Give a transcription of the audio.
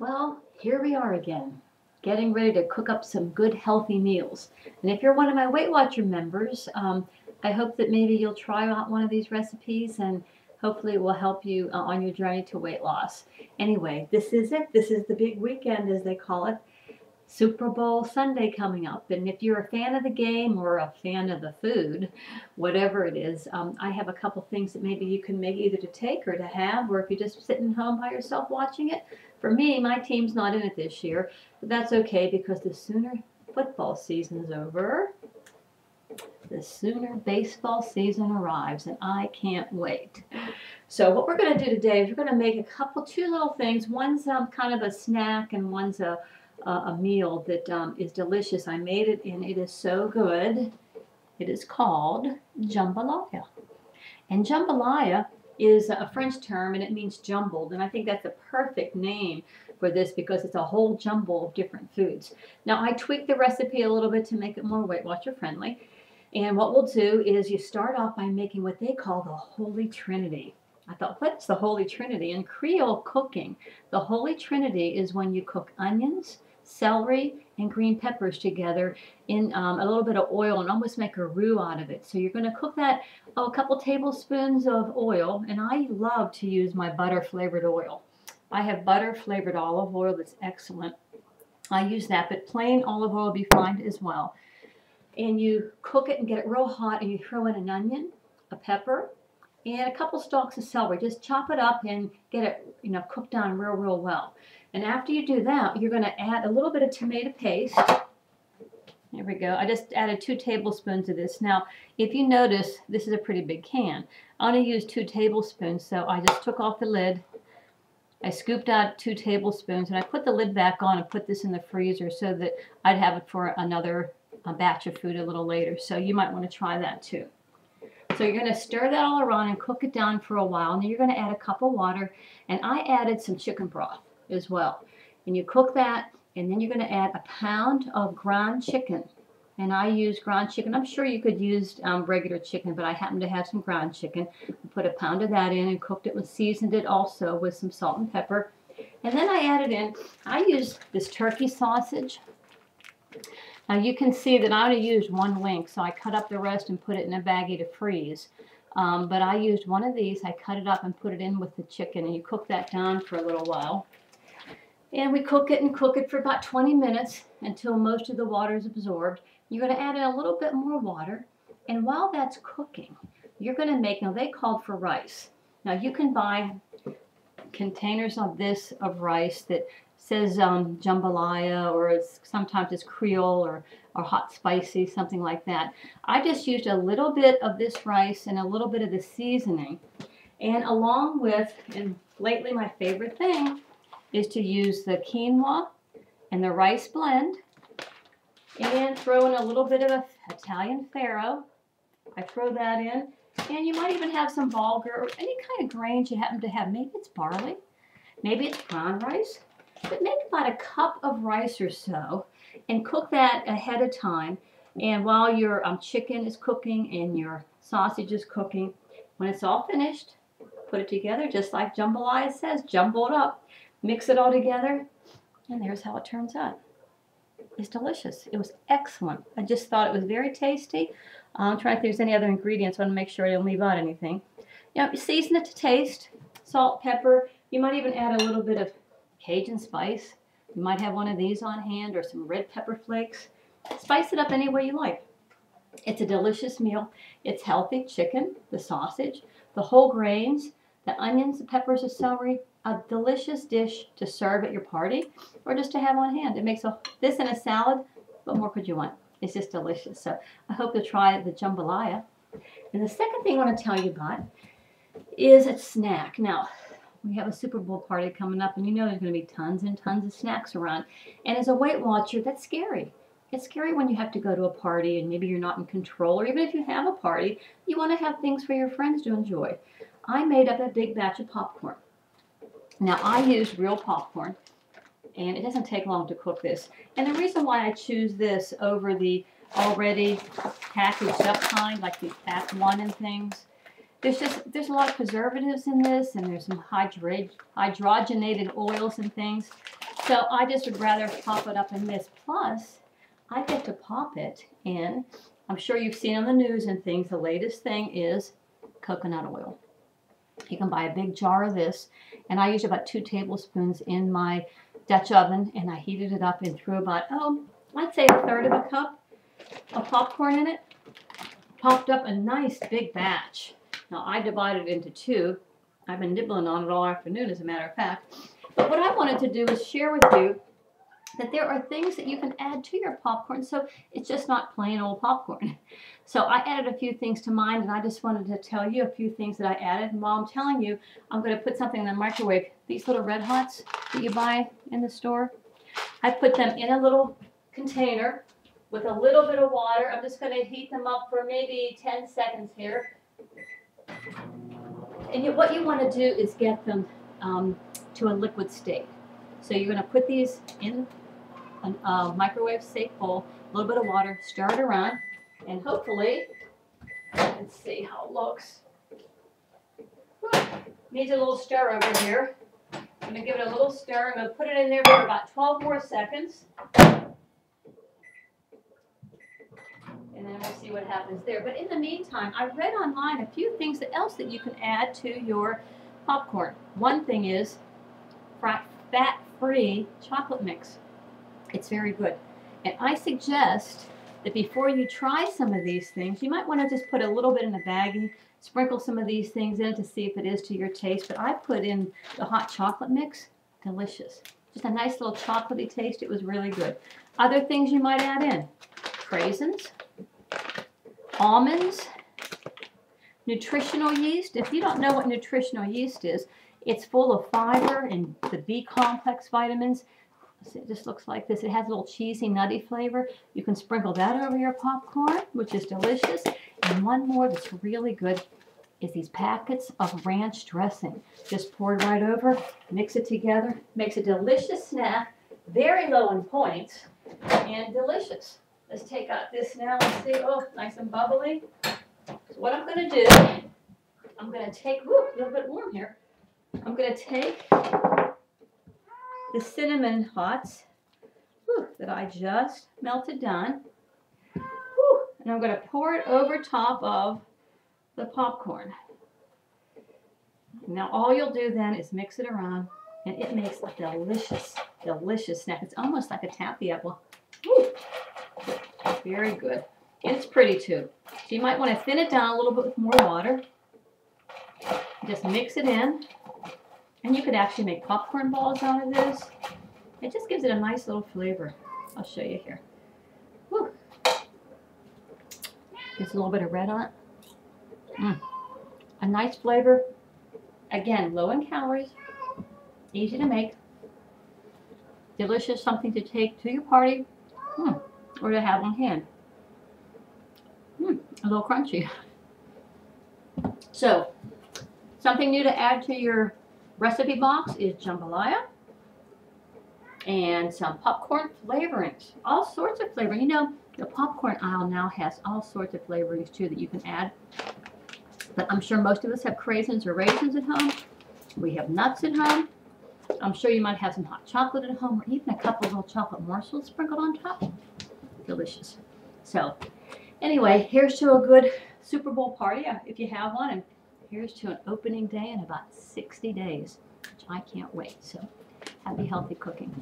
Well, here we are again, getting ready to cook up some good healthy meals. And if you're one of my Weight Watcher members, I hope that maybe you'll try out one of these recipes and hopefully it will help you on your journey to weight loss. Anyway, this is it. This is the big weekend, as they call it. Super Bowl Sunday coming up. And if you're a fan of the game or a fan of the food, whatever it is, I have a couple things that maybe you can make either to take or to have, or if you're just sitting home by yourself watching it. For me, my team's not in it this year, but that's okay because the sooner football season is over, the sooner baseball season arrives, and I can't wait. So what we're going to do today is we're going to make two little things. One's kind of a snack and one's a meal that is delicious. I made it and it is so good. It is called jambalaya. And jambalaya is a French term and it means jumbled. And I think that's a perfect name for this because it's a whole jumble of different foods. Now I tweaked the recipe a little bit to make it more Weight Watcher friendly. And what we'll do is you start off by making what they call the Holy Trinity. I thought, what's the Holy Trinity? In Creole cooking, the Holy Trinity is when you cook onions, celery, and green peppers together in a little bit of oil and almost make a roux out of it. So you're going to cook that a couple tablespoons of oil, and I love to use my butter flavored oil. I have butter flavored olive oil that's excellent. I use that, but plain olive oil will be fine as well. And you cook it and get it real hot, and you throw in an onion, a pepper, and a couple stalks of celery. Just chop it up and get it, cooked down real well. And after you do that, you're going to add a little bit of tomato paste. There we go. I just added 2 tablespoons of this. Now, if you notice, this is a pretty big can. I only used 2 tablespoons, so I just took off the lid. I scooped out 2 tablespoons, and I put the lid back on and put this in the freezer so that I'd have it for another batch of food a little later. So you might want to try that too. So you're going to stir that all around and cook it down for a while. And then you're going to add a cup of water. And I added some chicken broth as well. And you cook that, and then you're going to add a pound of ground chicken. And I use ground chicken. I'm sure you could use regular chicken, but I happen to have some ground chicken. I put a pound of that in and cooked it and seasoned it also with some salt and pepper. And then I added in, I use this turkey sausage. Now you can see that I only used 1 wing, so I cut up the rest and put it in a baggie to freeze. But I used one of these. I cut it up and put it in with the chicken, and you cook that down for a little while. And we cook it for about 20 minutes until most of the water is absorbed. You're going to add in a little bit more water, and while that's cooking, you're going to make, now they called for rice. Now you can buy containers of this of rice that says jambalaya, or sometimes it's Creole or hot spicy, something like that. I just used a little bit of this rice and a little bit of the seasoning. And along with, and lately my favorite thing, is to use the quinoa and the rice blend and throw in a little bit of Italian farro. I throw that in. And you might even have some bulgur or any kind of grains you happen to have. Maybe it's barley, maybe it's brown rice. But make about a cup of rice or so and cook that ahead of time. And while your chicken is cooking and your sausage is cooking, when it's all finished, put it together just like jambalaya says, jumble it up, mix it all together, and there's how it turns out. It's delicious. It was excellent. I just thought it was very tasty. I'm trying to think if there's any other ingredients. I want to make sure I don't leave out anything. You season it to taste, salt, pepper. You might even add a little bit of Cajun spice. You might have one of these on hand or some red pepper flakes. Spice it up any way you like. It's a delicious meal. It's healthy. Chicken, the sausage, the whole grains, the onions, the peppers, the celery. A delicious dish to serve at your party or just to have on hand. It makes this in a salad. What more could you want? It's just delicious. So I hope you'll try the jambalaya. And the second thing I want to tell you about is a snack. Now, we have a Super Bowl party coming up, and you know there's going to be tons and tons of snacks around. And as a Weight Watcher, that's scary. It's scary when you have to go to a party and maybe you're not in control, or even if you have a party, you want to have things for your friends to enjoy. I made up a big batch of popcorn. Now, I used real popcorn, and it doesn't take long to cook this. And the reason why I choose this over the already packaged up kind, like the Pack 1 and things, there's a lot of preservatives in this, and there's some hydrogenated oils and things. So I just would rather pop it up in this. Plus, I get to pop it in. I'm sure you've seen on the news and things, the latest thing is coconut oil. You can buy a big jar of this, and I used about 2 tablespoons in my Dutch oven, and I heated it up and threw about, I'd say 1/3 of a cup of popcorn in it. Popped up a nice big batch. Now I divided it into 2. I've been nibbling on it all afternoon, as a matter of fact. But what I wanted to do is share with you that there are things that you can add to your popcorn, so it's just not plain old popcorn. So I added a few things to mine, and I just wanted to tell you a few things that I added. And while I'm telling you, I'm going to put something in the microwave. These little Red Hots that you buy in the store, I put them in a little container with a little bit of water. I'm just going to heat them up for maybe 10 seconds here. And what you want to do is get them to a liquid state. So you're going to put these in a microwave safe bowl, a little bit of water, stir it around, and hopefully, let's see how it looks. Needs a little stir over here. I'm going to give it a little stir. I'm going to put it in there for about 12 more seconds. And then we'll see what happens there. But in the meantime, I read online a few things else that you can add to your popcorn. One thing is fat-free chocolate mix. It's very good. And I suggest that before you try some of these things, you might want to just put a little bit in a baggie, sprinkle some of these things in to see if it is to your taste. But I put in the hot chocolate mix. Delicious. Just a nice little chocolatey taste. It was really good. Other things you might add in: raisins, almonds, nutritional yeast. If you don't know what nutritional yeast is, it's full of fiber and the B complex vitamins. It just looks like this. It has a little cheesy, nutty flavor. You can sprinkle that over your popcorn, which is delicious. And one more that's really good is these packets of ranch dressing. Just poured right over, mix it together. Makes a delicious snack, very low in points, and delicious. Let's take out this now and see. Oh, nice and bubbly. So what I'm going to do, I'm going to take, a little bit warm here. I'm going to take the cinnamon hots that I just melted down, and I'm going to pour it over top of the popcorn. Now all you'll do then is mix it around, and it makes a delicious, delicious snack. It's almost like a taffy apple. Very good. And it's pretty too. So you might want to thin it down a little bit with more water. Just mix it in. And you could actually make popcorn balls out of this. It just gives it a nice little flavor. I'll show you here. Whew. Just a little bit of red on it. A nice flavor. Again, low in calories. Easy to make. Delicious, something to take to your party. Or to have on hand. A little crunchy. So, something new to add to your recipe box is jambalaya and some popcorn flavorings. All sorts of flavoring. You know, the popcorn aisle now has all sorts of flavorings too that you can add. But I'm sure most of us have craisins or raisins at home. We have nuts at home. I'm sure you might have some hot chocolate at home, or even a couple of little chocolate morsels sprinkled on top. Delicious. So, anyway, here's to a good Super Bowl party if you have one, and here's to an opening day in about 60 days, which I can't wait. So, happy, healthy cooking.